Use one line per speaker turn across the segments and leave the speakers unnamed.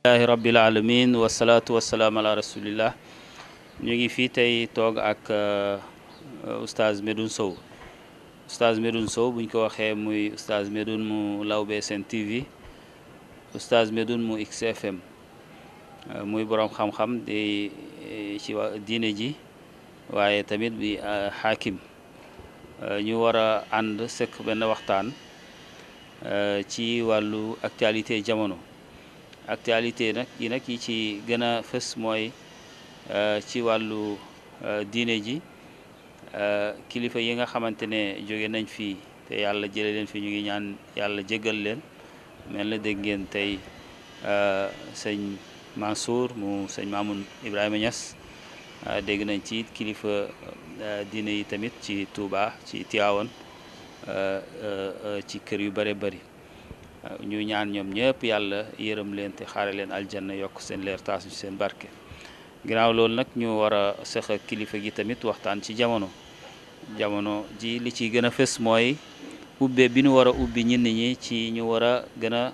Alhamdulillahi rabbil alamin wasalaatu wasalaam ala rasulillah. ñu ngi fii tey toog ak oustaz Medoune Sow. oustaz Medoune Sow buñ ko waxee muy oustaz Medoune mu Lawbe Sen TV, oustaz Medoune mu XFM, muy borom xam-xam di ci diine ji waaye tamit bi xaakim. ñu war a ànd sëkk benn waxtaan ci wàllu actualité jamono. actualité nag yi ci gën a fës mooy ci wàllu diine ji, kilifa yi nga xamante ne jóge nañ fi te yàlla jële leen fi, ñu ngi ñaan yàlla jéggal leen. mel na dégg ngeen tey sëñ Mansour mu sëñ Mamoun Ibrahima Niass, dégg nañ ci kilifa diine yi tamit ci Touba, ci Tivaouane, ci kër yu bare bari. ñu ñaan ñoom ñëpp yàlla yërëm leen te xaare leen aljanna, yokk seen leer taas ci seen barke. ginnaaw loolu nag ñu war a seq ak kilifa gi tamit waxtaan ci jamono ji. li ci gën a fës mooy ubbe bi ñu war a ubbi ñenn ñi ci ñu war a gën a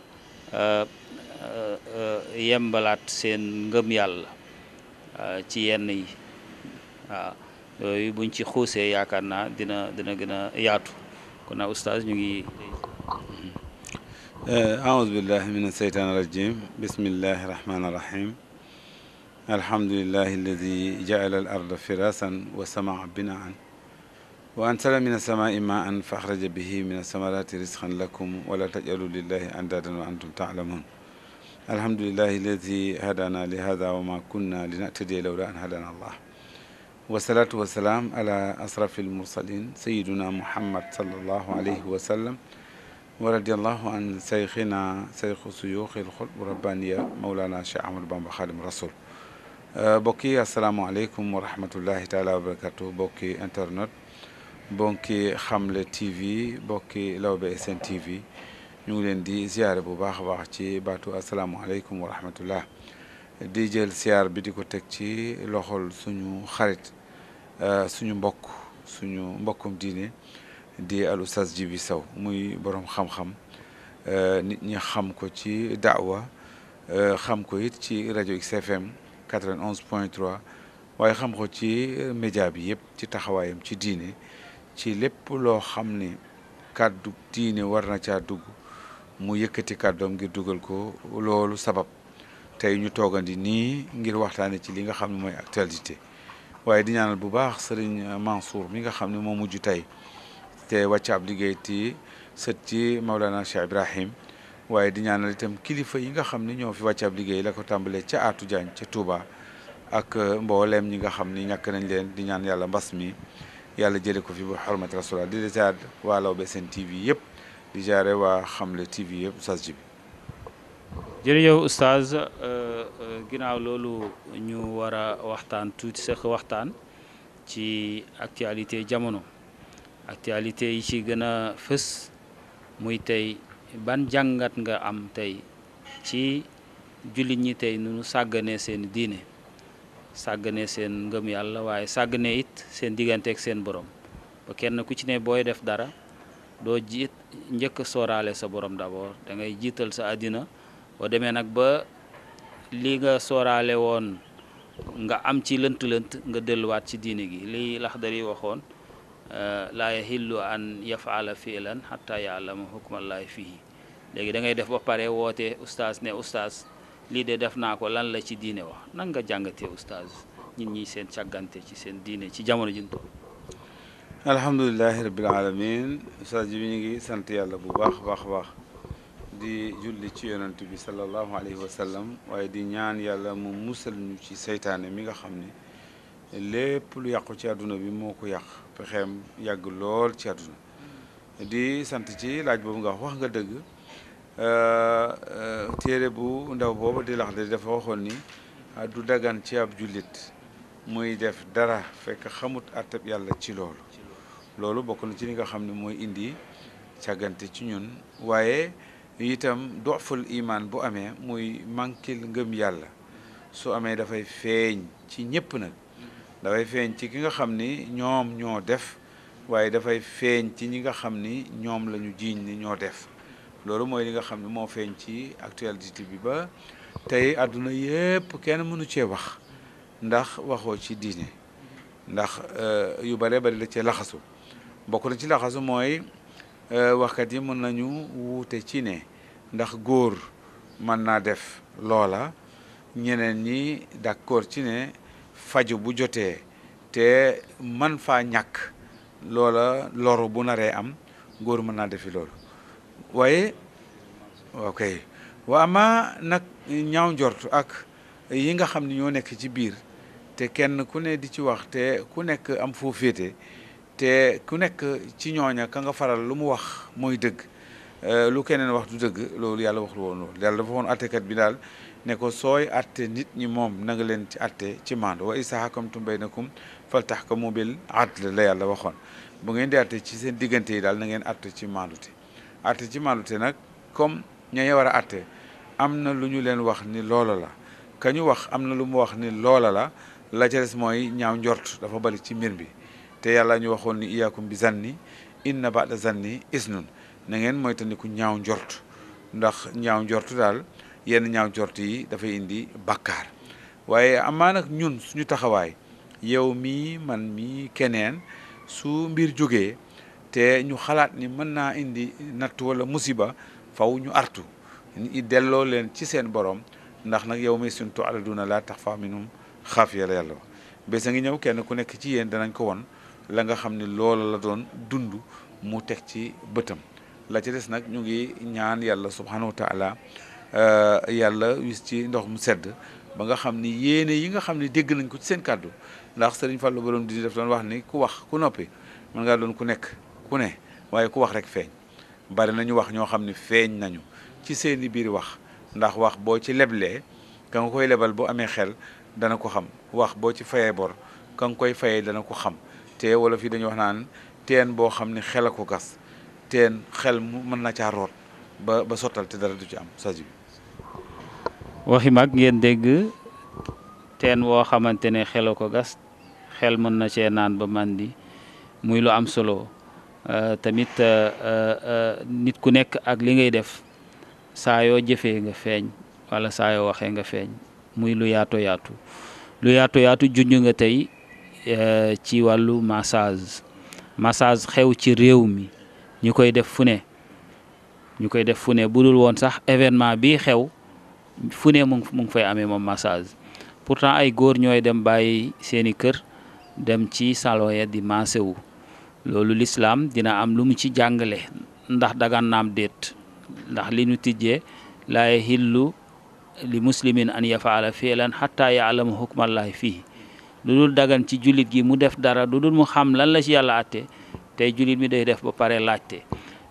yembalaat seen ngëm yàlla ci yenn yi. waaw yooyu buñ ci xuusee yaakaar naa dina gën a yaatu. kon naa oustaz ñu ngi
أعوذ بالله من الشيطان الرجيم بسم الله الرحمن الرحيم الحمد لله الذي جعل الأرض فراسا والسماء بناء وأنزل من السماء ماء فأخرج به من الثمرات رزقا لكم ولا تجعلوا لله أندادا وأنتم تعلمون الحمد لله الذي هدانا لهذا وما كنا لنهتدي لولا أن هدانا الله والصلاة والسلام على أشرف المرسلين سيدنا محمد صلى الله عليه وسلم ورضي الله عن شيخنا شيخ شيوخ الخلق ربانية مولانا Cheikh Ahmadou Bamba Khadim Rasoul. mbokk yi asalaamaaleykum wa rahmatullahi taala wa barakatu. mbokki internet, mbokki Xamle TV, mbokki Lawbe Sen TV, ñu ngi leen di ziare bu baax a baax ci baatu asalaamaaleykum wa rahmatullah. di jël ziar bi di ko teg ci loxol suñu xarit, suñu mbokkum diine di al oustaz Djiby Sow, muy borom xam-xam. nit ñi xam ko ci daawa, xam ko it ci rajo XFM 91.3, waaye xam ko ci média bi yëpp ci taxawaayam ci diine, ci lépp loo xam ni kàddu diine war na caa dugg mu yëkkati kàddoom ngir dugal ko. loolu sabab tey ñu toogandi nii ngir waxtaane ci li nga xam ne mooy actualité. waaye di ñaanal bu baax Serigne Mansour mi nga xam ne moo mujj tey te wàcc ab liggéey ti sët ci Maulana Cheikh Ibrahim. waaye di ñaanal itam kilifa yi nga xam ne ñoo fi wàcc ab liggéey la ko tàmbalee ca Atou Diagne ca Touba ak mbooleem ñi nga xam ni ñàkk nañ leen. di ñaan yàlla mbas mi yàlla jële ko fi bu xormat rasulullah. di ziar waa Lawbe Sen TV yëpp, di jaare waa Xamle TV yëpp. oustaz Djiby.
jërëjëf oustaz. ginnaaw loolu ñu war a waxtaan tuuti sax waxtaan ci actualité jamono. actualité yi ci gën a fës muy tey ban jàngat nga am tey ci jullit ñi tey nu sàgganee seen diine, sàgganee seen ngëm yàlla, waaye sàgganee it seen digganteeg seen borom, ba kenn ku ci ne booy def dara doo njëkk sooraale sa borom d'abord, da ngay jiital sa àddina. boo demee nag ba li nga sooraale woon nga am ci lënt-lënt nga delluwaat ci diine gi li Laxdari waxoon laa yahillu an yafaala fi'lan xatta ya'lama hukmallahi fihi léegi da ngay def ba pare woote oustaz ne oustaz lii de def naa ko lan la ci diine wax nan nga jàngatee oustaz nit ñi seen càggante ci seen diine ci jamono ji ñu toll.
alhamdulilahi rabbil alamin oustaz ji bi ñu ngi sant yàlla bu baax di julli ci yonent bi sallallahu alayhi wa sallam waaye di ñaan yàlla mu musal ñu ci seytaane mi nga xam ne lépp lu yàqu ci àdduna bi moo ko yàq pexeem yàgg lool ci àdduna di sant ci laaj boobu nga wax nga dëgg téere bu ndaw boobu di Laxdari dafa waxoon ni du dagan ci ab jullit muy def dara fekk xamut àttab yàlla ci loolu bokk na ci li nga xam ne mooy indi càggante ci ñun waaye itam doful iman bu amee muy manquil ngëm yàlla su amee dafay feeñ ci ñëpp nag dafay feeñ ci ki nga xam ni ñoom ñoo def waaye dafay feeñ ci ñi nga xam ni ñoom la ñu jiiñ ni ñoo def loolu mooy li nga xam ne moo feeñ ci actualité bi ba tey àdduna yépp kenn mënu cee wax ndax waxoo ci diine ndax yu bare bari la cee laxasu bokk na ci laxasu mooy waxkat yi mën nañu wuute ci ne ndax góor mën naa def loola ñeneen ñi d'accord ci ne faju bu jotee te man faa ñàkk loola loru bu naree am góor mën naa defi loolu waaye ok waa ama nag ñaaw njort ak yi nga xam ne ñoo nekk ci biir te kenn ku ne di ci wax te ku nekk am foo féete te ku nekk ci ñooña ka nga faral lu mu wax mooy dëgg lu keneen wax du dëgg loolu yàlla waxul woon loolu yàlla dafa woon attekat bi daal ne ko sooy atte nit ñi moom na nga leen ci atte ci maandu wa izaa hakamtum baynakum faltahkamu bil adl la yàlla waxoon bu ngeen di atte ci seen diggante yi daal na ngeen atte ci maandute atte ci maandute nag comme ña war a atte am na lu ñu leen wax ni loola la ka ñu wax am na lu mu wax ni loola la ca des mooy ñaaw njort dafa bari ci mbir bi te yàlla ñu waxoon ni iyaakum bi zanni inna ba'da zanni isnun na ngeen moytandiku ñaaw njort ndax ñaaw njort daal yenn ñaaw njort yi dafay indi bakkaar waaye amaa nag ñun suñu taxawaay yow mii man mii keneen su mbir jógee te ñu xalaat ni mën naa indi natt wala musiba faw ñu artu i delloo leen ci seen borom ndax nag yow mi suntu aladuna laa taxfa minhum xaafiya la yàlla wax bés a ngi ñëw kenn ku nekk ci yéen danañ ko won la nga xam ne loola la doon dund mu teg ci bëtam la ci des nag ñu ngi ñaan yàlla subhanahu wa taala yàlla wis ci ndox mu sedd ba nga xam ni yéene yi nga xam ne dégg nañ ko ci seen kàddu ndax Sëriñ Fallu borom di def doon wax ni ku wax ku noppi mën ngaa doon ku nekk ku ne waaye ku wax rek feeñ bari nañu wax ñoo xam ne feeñ nañu ci seeni biir wax ndax wax boo ci leblee ka nga koy lebal bu amee xel dana ko xam wax boo ci fayee bor ka nga koy fayee dana ko xam te wala fii dañuy wax naan teen boo xam ne xel a ko gas teen xel mu mën na caa root ba sottal te dara du ci am saji bi
waxi mag ngeen dégg teen woo xamante ne xel a ko gas xel mën na cee naan ba màndi muy lu am solo tamit nit ku nekk ak li ngay def saa yoo jëfee nga feeñ wala saa yoo waxee nga feeñ muy lu yaatu junj nga tey ci wàllu massage xew ci réew mi ñu koy def fu ne bu dul woon sax événement bi xew fu ne mu ngi fay amee moom massage pourtant ay góor ñooy dem bàyyi seeni kër dem ci salon ya di massé wu loolu lislaam dina am lu mu ci jàngale ndax dagan naam déet ndax li ñu tijjee laa yahillu li muslimin an yafaala fi'lan hatta ya'lama hukmallahi fii lu dul dagan ci jullit gi mu def dara lu dul mu xam lan la ci yàlla atte tey jullit mi day def ba pare laajte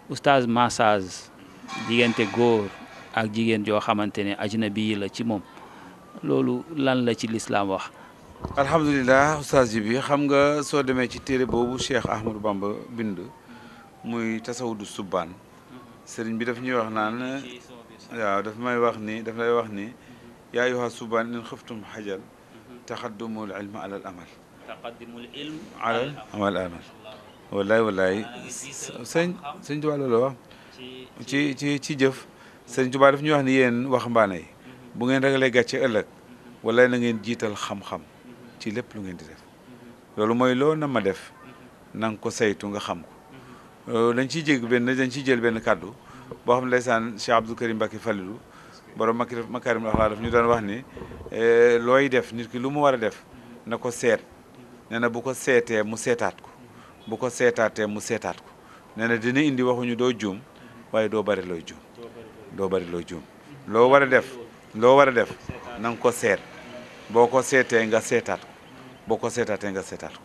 oustaz massage diggante góor ak jigéen joo xamante ne ajnabi la ci moom loolu lan la ci lislaam wax.
alhamdulilah oustaz ji bi xam nga soo demee ci téere boobu Cheikh Ahmadou Bamba bind muy tasawudu subbaan sëriñ bi daf ñuy wax naan waaw daf lay wax ni yaa ayyuha subbaan in xiftum xajal taqaddumul ilma alal amal wallaay sëñ Tuubaa loolu wax ci jëf sëñ Tuubaa daf ñuy wax ni yéen waxambaane yi bu ngeen ragalee gàcce ëllëg wala na ngeen jiital xam-xam ci lépp lu ngeen di def loolu mooy loo na ma def na nga ko saytu nga xam ko dañ ciy jël benn kàddu boo xam ne ndeysaan Cheikh Abdou Karim Mbacké Falilou borom Makarim Akhlaq daf ñu doon wax ni looy def nit ki lu mu war a def na ko seet nee na bu ko seetee mu seetaat ko bu ko seetaatee mu seetaat ko nee na dina indi waxuñu doo juum waaye doo bari looy juum loo war a def na nga ko seet boo ko seetee nga seetaat ko boo ko seetaatee nga seetaat ko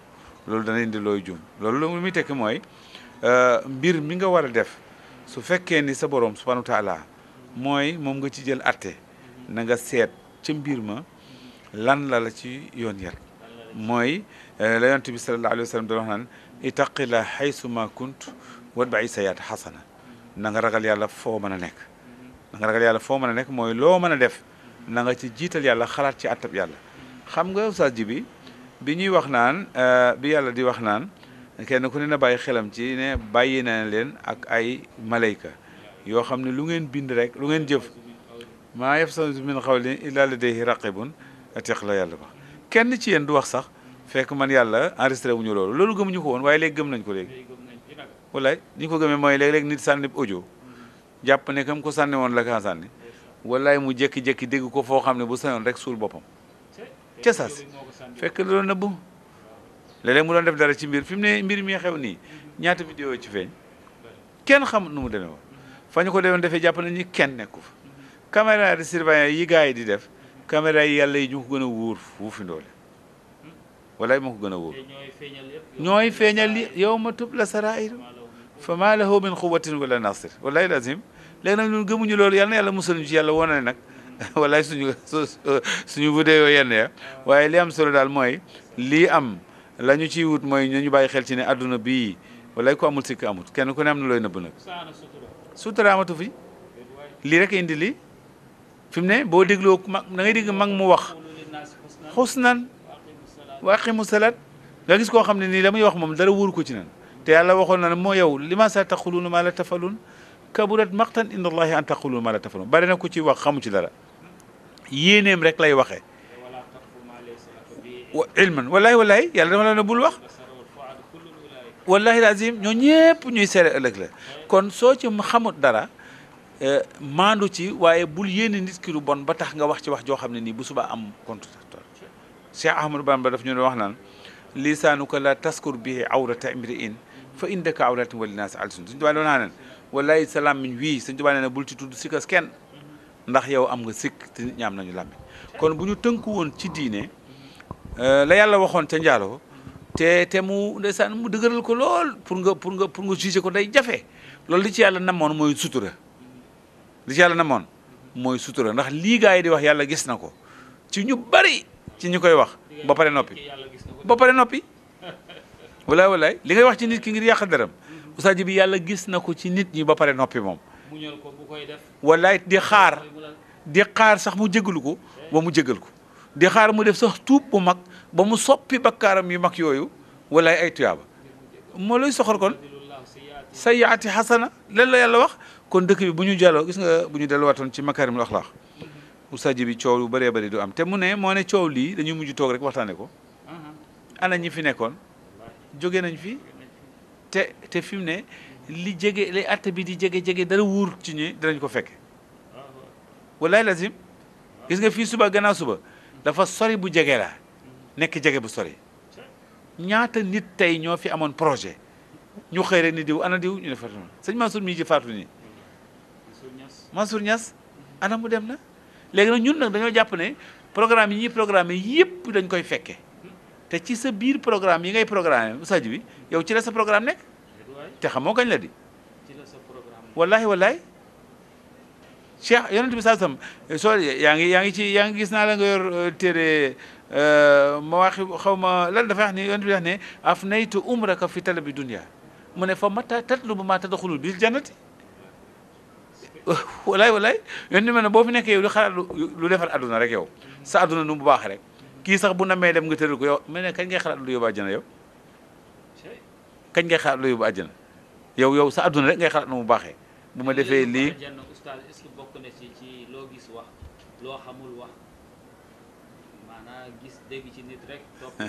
loolu dana indi looy juum loolu lu muy tekki mooy mbir mi nga war a def su fekkee ni sa borom subhanahu wa taala mooy moom nga ci jël atte na nga seet ca mbir ma lan la ci yoon yar mooy la yonent bi sallallahu alayhi wa sallam doon wax naan itaqila haysu ma kunt watba'i sayyi'at hasana na nga ragal yàlla foo mën a nekk na nga ragal yàlla foo mën a nekk mooy loo mën a def na nga ci jiital yàlla xalaat ci attab yàlla xam nga Oustaz Djibi bi ñuy wax naan bi yàlla di wax naan kenn ku ne na bàyyi xelam ci ne bàyyi na leen ak ay malayka yoo xam ne lu ngeen bind rek lu ngeen jëf maa yafsalu min qawlin illa ladayhi raqibun atiq la yàlla wax kenn ci yéen du wax sax fekk man yàlla enregistré wuñu loolu gëmuñu ko woon waaye léegi gëm nañ ko léegi walaay ni ñu ko gëmee mooy léeg-léeg nit sànni audio jàpp ne kam ko sànni woon la kaa sànni walaay mu jékki-jékki dégg ko foo xam ne bu sañoon rek suul boppam ca saas fekk la doon nëbbu léeg-léeg mu doon def dara ci mbir fi mu ne mbir mi xew nii ñaata vidéo ci feeñ kenn xam nu mu demee woon fa ñu ko demoon defee jàpp nañ ni kenn nekku fa caméra de surveillance yi gars yi di def caméra yi yàlla yi ñu ko gën a wóor fuufi ndoole walaay moo ko gën a wóor ñooy feeñal li yow ma tub la sarair fa maa lahu min quwwatin wala nasir walaay lazim léegi nag ñun gëmuñu loolu yal na yàlla musal ñu ci yàlla wone nag walaay suñu vidéo yenn ya waaye li am solo daal mooy lii am la ñu ciy wut mooy ñu bàyyi xel ci ne adduna bii walaay ko amul sikk amut kenn ku ne am na looy nëbb nag sutura amatu fi lii rek indi lii fi mu ne boo dégloo mag da ngay dégg mag mu wax xusnan wa aqimu salaat nga gis koo xam ne nii la muy wax moom dara wóoru ko ci nan te yàlla waxoon na ne moo yow lima sa taquluuna maa la tafalun kaburat maqtan inda allahi an taquluuna maa la tafalun bari na ko ci wax xamu ci dara yéeneem rek lay waxee wa ilman wallahi yàlla dama la ne bul wax wallahi lazim ñoo ñëpp ñuy seere ëllëg la kon soo ci xamut dara maandu ci waaye bul yéene nit ki lu bon ba tax nga wax ci wax joo xam ne nii bu subaa am contre Cheikh Ahmadou Bamba daf ñu wax naan lisaanuka la taskur bihi awrata imri'in fa indaka awratin wa linnaasi alsun suñu tubaab doon naa nen wallahi sa làmmiñ wii suñu tubaab nee na bul ci tudd sikkas kenn ndax yow am nga sikk te nit ñi am nañu làmmiñ kon bu ñu tënku woon ci diine la yàlla waxoon ca njaaloo te mu ndeysaan mu dëgëral ko lool pour nga juger ko day jafe loolu li ci yàlla namoon mooy sutura li ci yàlla namoon mooy sutura ndax lii gaa yi di wax yàlla gis na ko ci ñu bari ci ñu koy wax ba pare noppi walaay li ngay wax ci nit ki ngir yàq deram Oustaz Djibi yàlla gis na ko ci nit ñi ba pare noppi moom walaay di xaar sax mu jégalu ko ba mu jégal ko di xaar mu def sax tuub bu mag ba mu soppi bakkaaram yu mag yooyu walaay ay tuyaaba moo lay soxor kon sayyaati xasana leen la yàlla wax kon dëkk bi bu ñu jàlloo gis nga bu ñu delluwaatoon ci makaarimul axlaaq Oustaz Djibi coow lu bëree bëri du am te mu ne moo ne coow lii dañuy mujj toog rek waxtaane ko ana ñi fi nekkoon jóge nañ fi te fi mu ne li jege li atte bi di jege dara wuur ci ñi dinañ ko fekke wallaay lazim gis nga fii suba gannaaw suba dafa sori bu jege la nekk jege bu sori ñaata nit tey ñoo fi amoon projet ñu xëy rek ni diw ana diw ñu ne faatu na sëñ Mansour mii ji faatu nii Mansour Niass ana mu dem na léegi nag ñun nag dañoo jàpp ne programme yi ñuy programme yëpp dañ koy fekke te ci sa biir programme yi ngay programme Oustaz Djibi yow ci la sa programme nekk te xamoo kañ la di wallahi Cheikh yonent bi saa sam soo yaa ngi gis naa la nga yor téere ma wax xaw ma lan dafa wax ni yonent bi wax ne afnaytu umraka fi talabi dunya mu ne fa mata tatlubu ma tadxulul bil jannati wallaay yonent bi ne boo fi nekkee yow di xalaat lu defar adduna rek yow sa adduna nu mu baaxee rek kii sax bu namee dem nga tëral ko yow mu ne kañ ngay xalaat lu yóbbu àjjana yow kañ ngay xalaat lu yóbbu àjjana yow sa adduna rek ngay xalaat nu mu baaxee bu ma defee lii
est-ce que bokk na ci loo gis wax loo xamul wax maanaam gis dégg ci nit rek topp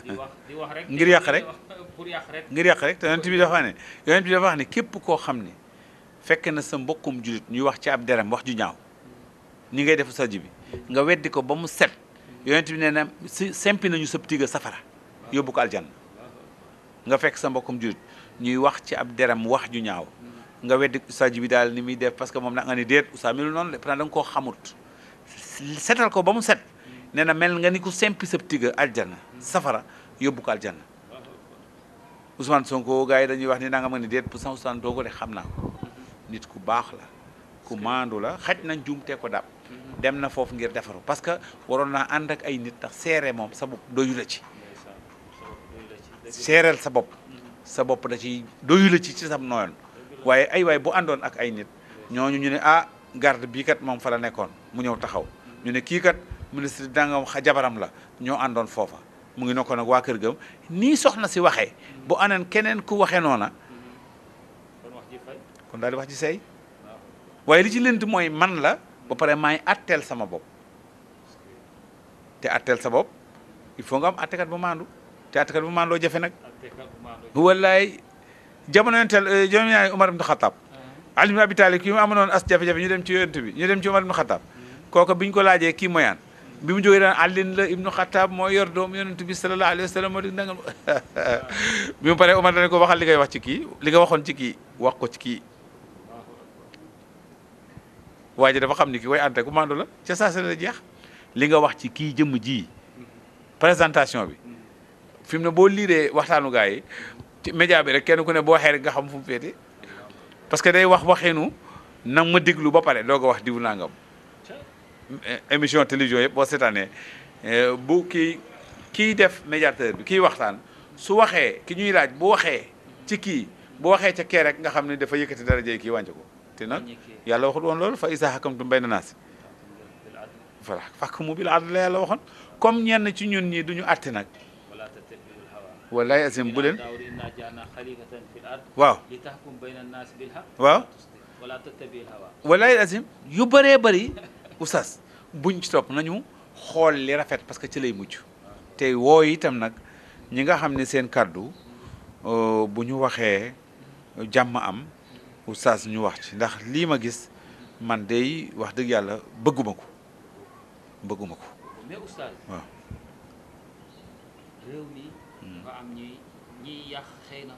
di wax rek
ngir yàq rek
pour yàq rek
ngir yàq rek te yonent bi dafa wax ne képp koo xam ne fekk na sa mbokkum julit ñuy wax ci ab deram wax ju ñaaw ni ngay def sa ji bi nga weddi ko ba mu set yonent bi nee na sempi nañu sëb tiga safara yóbbu ko aljanna nga fekk sa mbokkum julit ñuy wax ci ab deram wax ju ñaaw nga weddi sa ji bi daal ni muy def parce que moom nag nga ni déet usa melu noonu de pourtant da nga koo xamut setal ko ba mu set nee na mel nga ni ku sempi sëb tiga aljanna safara yóbbu ko aljanna Ousmane Sonko gars yi dañuy wax ni nanga ma ni déet pour Ousmane doo ko de xam naa ko nit ku baax la ku maandu la xaj nañ juumtee ko dab dem na foofu ngir defaru parce que waroon naa ànd ak ay nit ndax seere moom sa bopp doyu la ci seereel sa bopp da ci doyu la ci sam nooyoon waaye ay waay bu àndoon ak ay nit ñooñu ñu ne ah garde bii kat moom fa la nekkoon mu ñëw taxaw ñu ne kii kat ministre danga jabaram la ñoo àndoon foofa mu ngi nekkoon ak waa kër gam nii soxna si waxee bu aneen keneen ku waxee noona kon daal di wax ci say waaye li ci lënt mooy man la ba pare maay atteel sama bopp te atteel sa bopp il faut nga am attekat bu maandu te attekat bu maandoo jafe nag wallaay jamonoy Umar ibn Khattab Ali ibn Abi Talib kii mu amoon as jafe-jafe ñu dem ci yonent bi ñu dem ci Umar ibn Khattab kooku bi ñu ko laajee kii moyaan bi mu jógee daan àllin la ibnu Khattab moo yor doom yonent bi sallallahu alayhi wa sallam moo di nangam bi mu paree Umar dana ko waxal li ngay wax ci kii li nga waxoon ci kii wax ko ci kii waa ji dafa xam ni ki way ante ku mandu la ca saa la jeex li nga wax ci kii jëmm ji présentation bi fi mu ne boo liiree waxtaanu gars yi ci média bi rek kenn ku ne boo waxee rek nga xam fu mu féete parce que day wax waxeenu nag ma déglu ba pare doog a wax diw nangam émission télévision yëpp boo seetaanee bu kii def médiateur bi kii waxtaan su waxee ki ñuy laaj bu waxee ci kii bu waxee ca kee rek nga xam ne dafa yëkkati darajey kii wànce ko te nag yàlla waxut woon loolu fa isa hakamtum bayna naas voilà fahkumu bil adl la yàlla waxoon comme ñenn ci ñun ñii duñu àtte nag wallaay asim bu leen waaw waaw wallaay asim yu bëree bëri oustaz buñ ci topp nañu xool li rafet parce que ci lay mujj te woo itam nag ñi nga xam ne seen kàddu bu ñu waxee jàmm am oustaz ñu wax ci ndax lii ma gis man day wax dëgg yàlla bëgguma ko
mais oustaz
waaw
réew mi dafa am ñiy yàq xëy na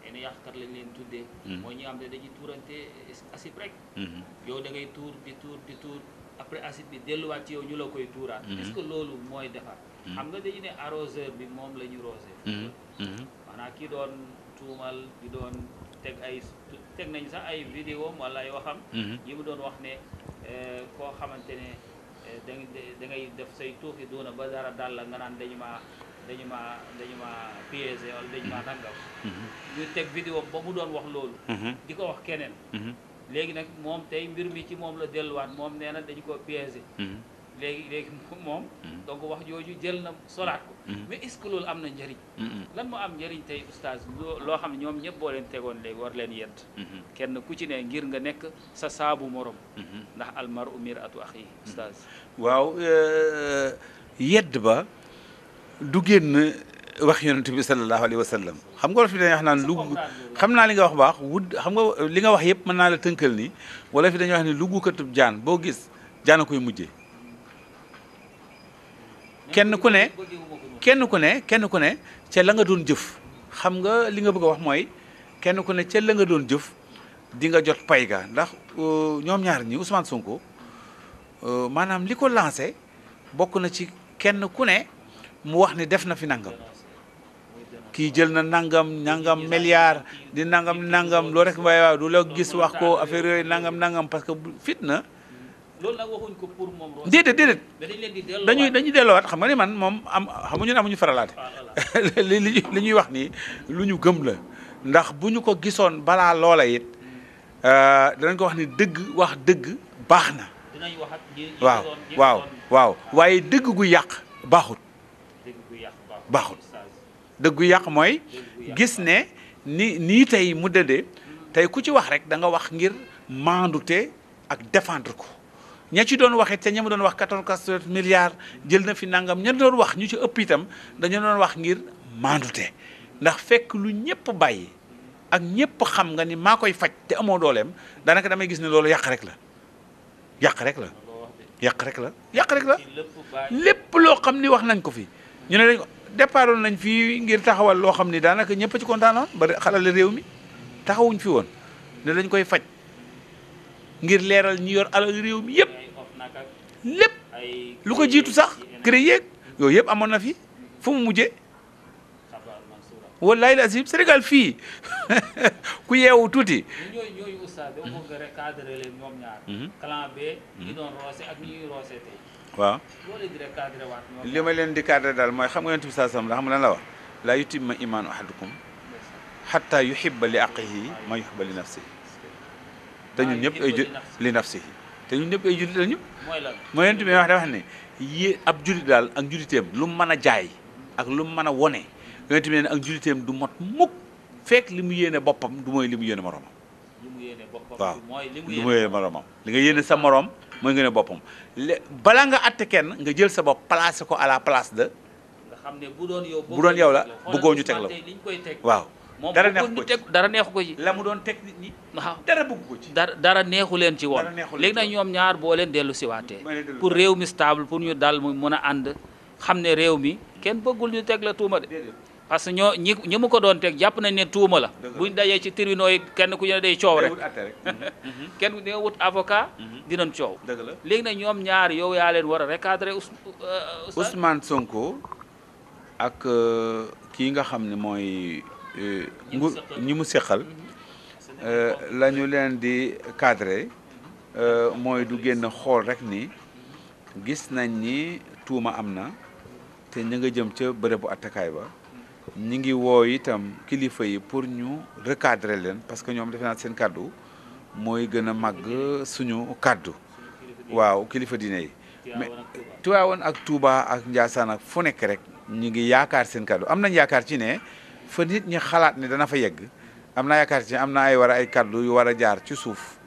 xëy yàqkat lañ leen tuddee mooy ñi am ne dañuy tuurante acide rek yow da ngay tuur di tuur après acide bi delluwaat ci yow ñu la koy tuuraat est-ce que loolu mooy defar xam nga dañu ne arroseur bi moom la ñu rosé maanaam ki doon tuumal di doon teg nañ sax ay vidéo wala ay waxam yi mu doon wax ne koo xamante ne da ngay def say tuuxi doona ba dara dal la nga naan dañu ma piégé wala dañu ma nangam ñu teg vidéo ba mu doon wax loolu di ko wax keneen léegi nag moom tey mbir mi ci moom la delluwaat moom nee na dañu ko piégé léegi moom donc wax jooju jël na solaat ko mais est-ce que loolu am na njëriñ lan moo am njëriñ tey oustaz loo xam ne ñoom ñëpp boo leen tegoon léegi war leen yedd kenn ku ci ne ngir nga nekk sa saabu morom ndax almaru mir'atu axi oustaz
waaw yedd ba du génn wax yonent bi sallallahu alayhi wa sallam xam nga wala fi dañuy wax naan lu xam naa li nga wax baax wud xam nga li nga wax yëpp mën naa la tënkal ni wala fi dañuy wax ni luggukatub jaan boo gis jaana koy mujjee kenn ku ne ca la nga doon jëf xam nga li nga bëgg a wax mooy kenn ku ne ca la nga doon jëf di nga jot pay ga ndax ñoom ñaar ñi Ousmane Sonko maanaam li ko lancé bokk na ci kenn ku ne mu wax ni def na fi nangam kii jël na nangam milliard di nangam loolu rek waaye waaw du la gis wax ko affaire yooyu nangam parce que fitna
loolu nag waxuñ ko pour moom
déedéet dañuy delloowaat xam nga ni man moom xamuñu ne amuñu faralaate li ñuy wax nii lu ñu gëm la ndax bu ñu ko gisoon balaa loola it danañ ko wax ni wax dëgg baax na waaw waaye dëgg gu yàq baaxut dëgg gu yàq mooy gis ne nii tey mu dëddee tey ku ci wax rek da nga wax ngir maandute ak défendre ko ña ci doon waxit te ña mu doon wax 14 milliards jël na fi nangam ña doon wax ñu ci ëpp itam dañu doon wax ngir maandute ndax fekk lu ñëpp bàyyi ak ñëpp xam nga ni maa koy faj te amoo dooleem daanaka damay gis ne loolu yàq rek la yàq rek la yàq rek la yàq rek la lépp loo xam ni wax nañ ko fi ñu ne dañ ko départoon nañ fii ngir taxawal loo xam ni daanaka ñëpp ci kontaanoon ba xalal réew mi taxawuñ fi woon ne dañ koy faj ngir leeral ñi yor alal réew mi yëpp lépp lu ko jiitu sax kër yeeg yooyu yëpp amoon na fi fu mu mujjee wallahi la asib Sénégal fii ku yeewu tuuti.
ñooyu oustaz ba bëgg nga recadrer leen ñoom ñaar. clan B ñi doon roose ak ñi ñuy roose tey.
waaw
loolu di recadrer waat ñoom
li ma leen di cadrer daal mooy xam nga yonent bi saa sam la xam lan la wax laa yutimma imaanu ahadukum hatta yuhibba li aqihi ma yuhibba li nafsihi te ñun ñëpp ay ju li nafsihi te ñun ñëpp ay julit lañu.
mooy lan
mooy yonent bi wax dafa wax ne yé ab julit daal ak juliteem lu mu mën a jaay ak lu mu mën a wone yonent bi ne ak juliteem du mot mukk fekk li mu yéene boppam du mooy li mu yéene moromam.
li mu yéene boppam
waaw
mooy li mu
du mooy moromam li nga yéene sa morom mooy nga ne boppam balaa nga atte kenn nga jël sa bopp placé ko à la place de.
nga xam ne bu doon yow.
bu doon yow la bëggoo ñu teg la
liñ koy teg.
waaw dara neexu ko ci
dara neexu ko ci.
la mu doon teg nit ñi.
waaw
dara bëgg ko ci.
dara neexu leen ci woon.
dara neexu leen
léegi nag ñoom ñaar boo leen dellu siwaatee pour réew mi stable pour ñu dal mu mën a ànd xam ne réew mi kenn bëggul ñu teg la tuuma de. parce que ñi mu ko doon teg jàpp nañ ne tuuma la. buñ dajee ci tribunaux yi kenn ku ñu ne day coow rek. kenn dina wut avocat. dinañ coow.
dëgg la
léegi nag ñoom ñaar yow yaa leen war a recadrer
Ousmane Sonko ak kii nga xam ne mooy. ñi mu seqal la ñu leen di cadré mooy du génn xool rek ni gis nañ ni tuuma am na te ñu nga jëm ca bërëbu attakaay ba ñi ngi woo itam kilifa yi pour ñu recadrer leen parce que ñoom defe naa seen kàddu mooy gën a màgg suñu kàddu waaw kilifa diine yi mais Tiwaawan ak Touba ak Njaasaan ak fu nekk rek ñu ngi yaakaar seen kàddu am nañ yaakaar ci ne fa nit ñi xalaat ne dana fa yegg am naa yaakaar ci am na ay kàddu yu war a jaar ci suuf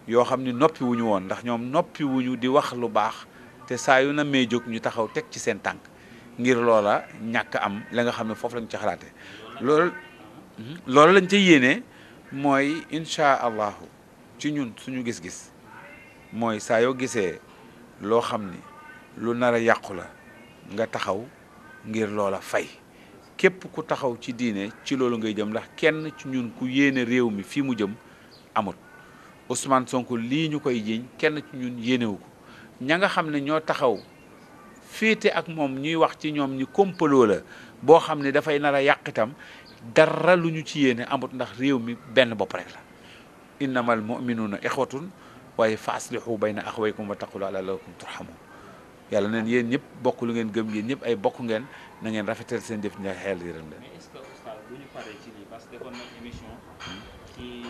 yoo xam ni noppi wuñu woon ndax ñoom noppi wuñu di wax lu baax te saa yu na mee jóg ñu taxaw teg ci seen tànk ngir loola ñàkk am la nga xam ne foofu lañ ci xalaate loolu lañ ca yéene mooy incha allahu ci ñun suñu gis-gis mooy saa yoo gisee loo xam ni lu nar a yàqu la nga taxaw ngir loola fay képp ku taxaw ci diine ci loolu ngay jëm ndax kenn ci ñun ku yéene réew mi fii mu jëm amut Ousmane Sonko lii ñu koy jiiñ kenn ci ñun yéenewu ko ña nga xam ne ñoo taxaw féete ak moom ñuy wax ci ñoom ñi kompaloo la boo xam ne dafay nar a yàq itam dara lu ñu ci yéene amut ndax réew mi benn bopp rek la innamal mu'minuuna ixwatun waaye fa aslihu bayna axawaykum wa taqulu la'allakum turhamun yàlla neen yéen ñëpp bokk lu ngeen gëm yéen ñëpp ay bokk ngeen na ngeen rafetal seen jëf ña xel yërëm leen.
mais est-ce que oustaz bu ñu paree ci lii parce que defoon nañ émission ci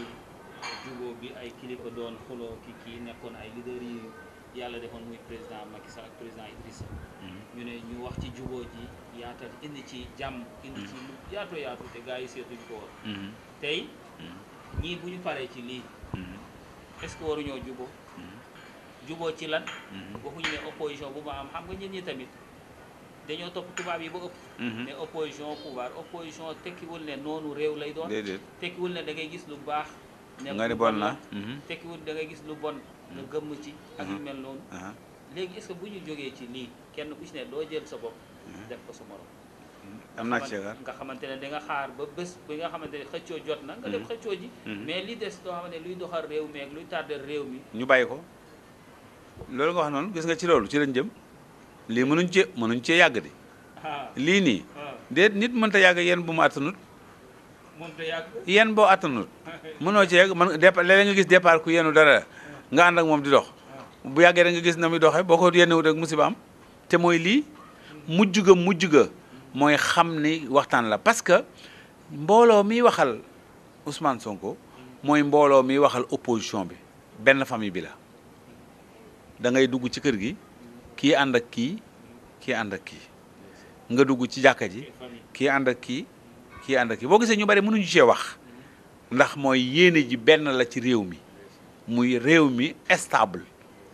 jubóo bi ay kilifa doon xuloo kii nekkoon ay leaders yi yàlla defoon muy président Macky Sall ak président Idrissa ñu ne ñu wax ci jubóo ji yaatal indi ci jàmm indi ci lu yaatu te gars yi seetuñ ko woon tey ñii bu ñu paree ci lii est-ce que waruñoo jubóo ci lan waxuñu ne opposition bu ma am xam nga ñit ñi tamit dañoo topp tubaab yi ba ëpp ne opposition pouvoir opposition tekkiwul ne noonu réew lay doon tekkiwul ne da ngay gis lu baax ne nga ni bon na tekkiwul da ngay gis lu bon nga gëmm ci ak yu mel noonu léegi est-ce que bu ñu jógee ci lii kenn ku ci ne doo jël sa bopp def ko sa morom
am naa ci yaakaar
nga xamante ne da nga xaar ba bés bi nga xamante ne xëccoo jot na nga dem xëccoo ji mais li des doo xamante ne luy doxal réew mi ak luy tardel réew mi
ñu bàyyi ko loolu nga wax noonu gis nga ci loolu ci lañ jëm lii mënuñ cee yàgg di lii nii déet nit mënta yàgg yéen bu mu attanut yéen boo attanut mënoo ci yàgg man léeg-léeg nga gis départ ku yenu dara nga ànd ak moom di dox bu yàggee da nga gis na muy doxee boo ko yenewut rek musiba am te mooy lii mujj ga mooy xam ni waxtaan la parce que mbooloo miy waxal Ousmane Sonko mooy mbooloo miy waxal opposition bi benn famille bi la da ngay dugg ci kër gi kii ànd ak kii ànd ak kii nga dugg ci jàkka ji kii ànd ak kii ànd ak kii boo gisee ñu bari mënuñu cee wax ndax mooy yéene ji benn la ci réew mi muy réew mi stable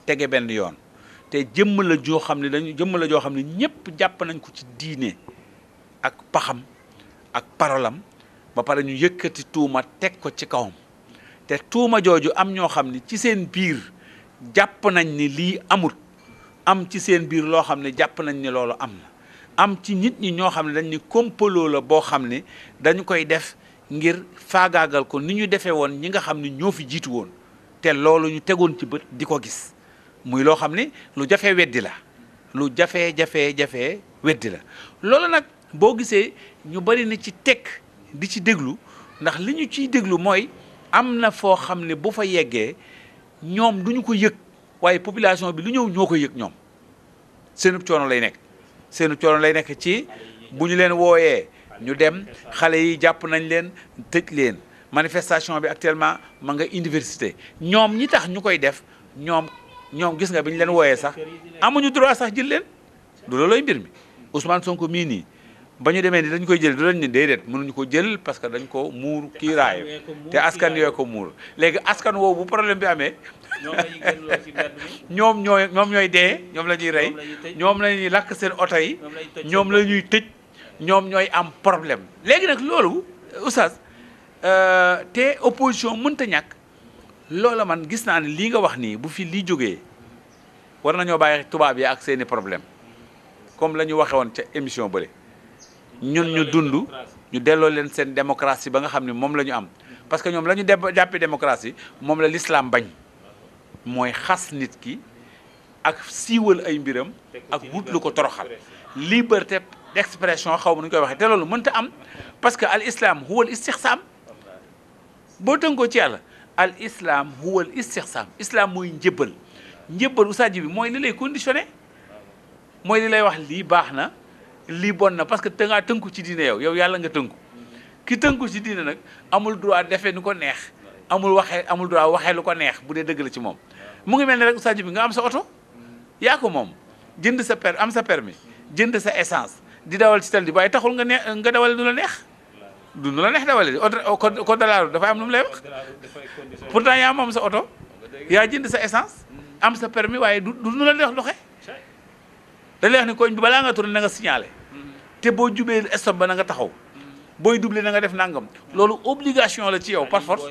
tege benn yoon te jëmm la joo xam ne ñëpp jàpp nañ ko ci diine ak paxam ak parolam ba pare ñu yëkkati tuuma teg ko ci kawam te tuuma jooju am ñoo xam ne ci seen biir jàpp nañ ni lii amut am ci seen biir loo xam ne jàpp nañ ni loolu am na am ci nit ñi ñoo xam ne dañ ni complot la boo xam ne dañu koy def ngir faagaagal ko ni ñu defee woon ñi nga xam ne ñoo fi jiitu woon te loolu ñu tegoon ci bët di ko gis muy loo xam ne lu jafe weddi la lu jafe weddi la loolu nag boo gisee ñu bari na ci tekk di ci déglu ndax li ñu ciy déglu mooy am na foo xam ne bu fa yeggee ñoom duñu ko yëg waaye population bi lu ñëw ñoo ko yëg ñoom seenub coono lay nekk ci bu ñu leen wooyee ñu dem xale yi jàpp nañ leen tëj leen manifestation bi actuellement ma nga université ñoom ñi tax ñu koy def ñoom gis nga bi ñu leen wooyee sax amuñu droit sax jël leen du loolooy mbir mi Ousmane Sonko mii nii ba ñu demee ni dañ koy jël du lañ ni déedéet mënuñu ko jël parce que dañ ko muur kii raayu te askan yooyu ko muur léegi askan woowu bu problème bi amee ñoom ñooy dee ñoom la ñuy rey ñoom la ñuy lakk seen oto yi ñoom la ñuy tëj ñoom ñooy am problème léegi nag loolu oustaz te opposition mënta ñàkk loola man gis naa ne lii nga wax nii bu fi lii jógee war nañoo bàyyi tubaab yi ak seeni problème comme la ñu waxe woon ca émission bële ñun ñu dund ñu delloo leen seen démocratie ba nga xam ne moom la ñu am parce que ñoom la ñu jàppee démocratie moom la l'islam bañ mooy xas nit ki ak siiwal ay mbiram ak wut lu ko toroxal liberté d'expression xaw ma nu ñu koy waxee te loolu mënta am parce que al islam huwal istixsaam boo tënkoo ci yàlla al islam huwal istixsaam islam mooy njëbbal usaaj bi mooy li lay conditionné mooy li lay wax lii baax na lii bon na parce que te ngaa tënku ci diine yow yàlla nga tënku ki tënku ci diine nag amul droit defee nu ko neex amul droit waxee lu ko neex bu dee dëgg la ci moom mu ngi mel ne rek usaaj bi nga am sa oto yaa ko moom jënd sa am sa permis jënd sa essence di dawal ci tali bi waaye taxul nga dawal du la neex dawale di code de la route dafa am lu mu lay wax pourtant yaa moom sa oto yaa jënd sa essence am sa permis waaye du nu la neex doxee da lay wax ni koñ bi balaa nga tourné na nga signalé te boo jubee stop ba na nga taxaw booy doublé na nga def nangam loolu obligation la ci yow par force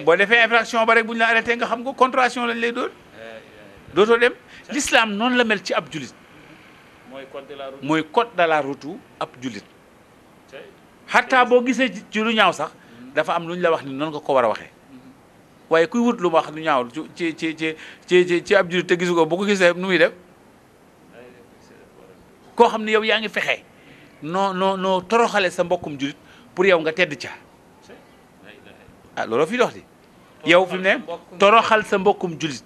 boo defee infraction ba rek bu ñu la arrêté nga xam ko contravention lañ lay doon dootoo dem l'islam noonu la mel ci ab julit mooy code de la route ab julit xataa boo gisee ci lu ñaaw sax dafa am lu ñu la wax ni noonu nga ko war a waxee waaye kuy wut lu wax lu ñaaw ci ab julit te gisu ko bu ko gisee nu muy def koo xam ne yow yaa ngi fexe noo toroxale sa mbokkum julit pour yow nga tedd ca looloo fi dox di yow fi mu ne toroxal sa mbokkum julit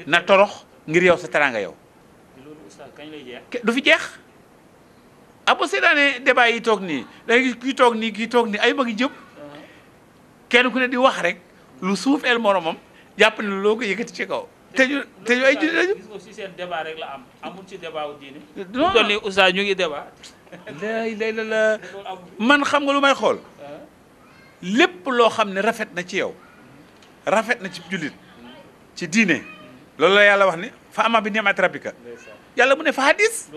na torox ngir yow sa teraanga yow du fi jeex abo seetaane débat yi toog nii dangay kii toog nii ay magi jëpp kenn ku ne di wax rek lu suuf el moromam jàpp ne loo ko yëkkati ci kaw te ñu ay jullit lañu
aussi seen débat rek la am amul ci débat wu diine doon ni oustaz ñu ngi débat
la man xam nga lu may xool lépp loo xam ne rafet na ci yow rafet na ci jullit ci diine loolu la yàlla wax ni fa ama bi ni'mat rabbika yàlla mu ne fa hadis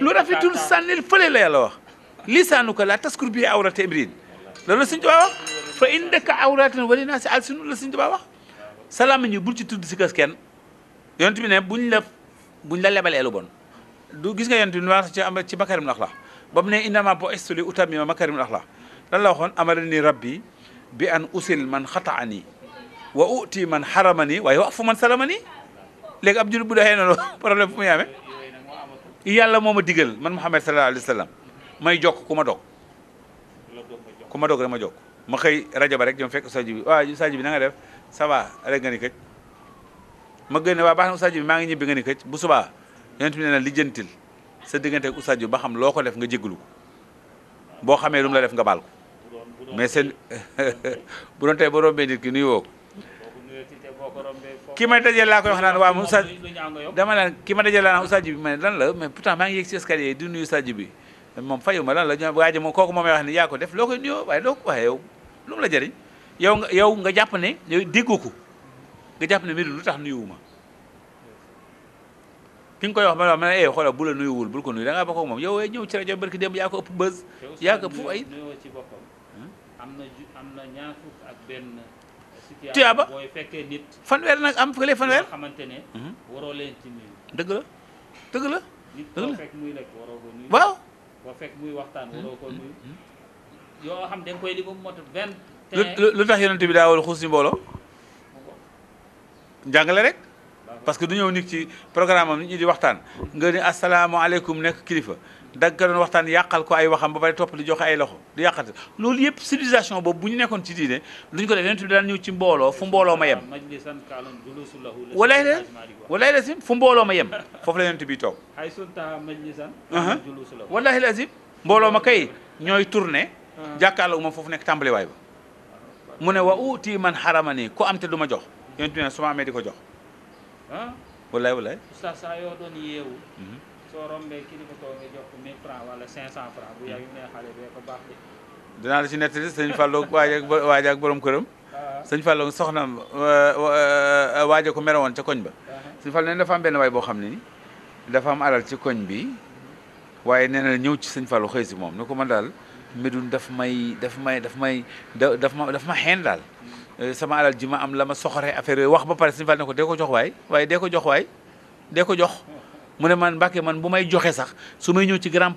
lu rafetul sànnil fële la yàlla wax lisaanuka la taskur bi awrata imrin loolu la Sëñ Tuubaa wax fa indaka awratan wa linnaasi alsinu la Sëñ Tuubaa wax salaam ñi bul ci tudd si kës kenn yonent bi ne buñ la lebalee lu bon du gis nga yonent bi nu wax ci makarimul axlaaq ba mu ne innama bu'istu li utammima makarimul axlaaq lan la waxoon amarani rabbi bi an usil man xataani wa uti man xaramani waaye wax fu man salamani léegi ab jullit bu doxee noonu problème fu muy amee yàlla moo ma digal man Muhammad sallallahu alayhi wa sallam may jokk ku ma dog rek ma jokk ma xëy rajo ba rek jom fekk Oustaz bi waaw Oustaz bi na nga def ça va rek nga ni këj ma gën ne waa baax na Oustaz bi maa ngi ñibbi nga ni këj bu subaa yonent bi nee na lijjantil sa diggante ak Oustaz bi ba xam loo ko def nga jégalu ko boo xamee lu mu la def nga baal ko mais seen bu doon tey ba rombee nit ki nuyu woo ko ki ma dajee laa koy wax naan waaw Oustaz dama naan ki ma dajee laa naan Oustaz bi ma ne lan la mais pourtant maa ngi yéeg si escalier yi di nuyu Oustaz bi moom fayu ma lan la ñoom waa ji moom kooku moom may wax ne yaa ko def loo koy nuyoo waaye doo ko waxee yow lu mu la jëriñ yow nga jàpp ne yow déggoo ko nga jàpp ne Médoune lu tax nuyuwuma ki nga koy wax ma ne xoolal bu la nuyuwul bul ko nuyu da ngaa bokk ak moom yow ñëw ci rajo barki démb yaa ko ëpp buzz yaa ko ëpp ay
nuyoo ci boppam am na ñaar fukk ak benn
tuyaaba
booy fekkee nit
fanweer nag am fële fanweer
xamante ne waroo leen ci nuyu
dëgg la dëgg la
nit boo fekk muy lekk waroo ko nuyu
waaw
boo fekk muy waxtaan waroo ko nuyu yoo xam da nga koy li ba mot 20
lu tax yonent bi daawul xuus ni mbooloo njàngale rek parce que du ñëw nit ci programme am nit ñi di waxtaan nga ni asalaamaaleykum nekk kilifa dagg ka doon waxtaan yàqal ko ay waxam ba pare topp di joxe ay loxo di yàqate loolu yëpp civilisation boobu bu ñu nekkoon ci diine duñ ko def yonent bi daan ñëw ci mbooloo fu mbooloo ma yem walaay lazim fu mbooloo ma yem foofu la yonent bi toog wallaahi lazim mbooloo ma kay ñooy tourné jàkkaarloo moom foofu nekk tàmbaliwaay ba mu ne wa uti man xarama nii ku am te du ma jox yonent bi ne su ma amee di ko jox wallaay wallaay
oustaz saa yoo doon yeewu soo rombee kilifa toog nga jox ko 1000 francs wala 500 francs bu yàgg ne xale bee ko baax de
dinaa la ci nettali sëñ Fallou waaja ak borom këram sëñ Fallou soxnaam waaja ko mere woon ca koñ ba sëñ Fallou nee dafa am benn waay boo xam ne ni dafa am alal ci koñ bi waaye nee na ñëw ci sëñ Fallou xëy si moom ni ko man daal Médoune daf ma xeen daal sama alal ji ma am la ma soxore affaire yooyu wax ba pare sëñ Fallou ne ko dee ko jox waay waaye dee ko jox waay dee ko jox mu ne man Mbàkke man bu may joxe sax su may ñëw ci grand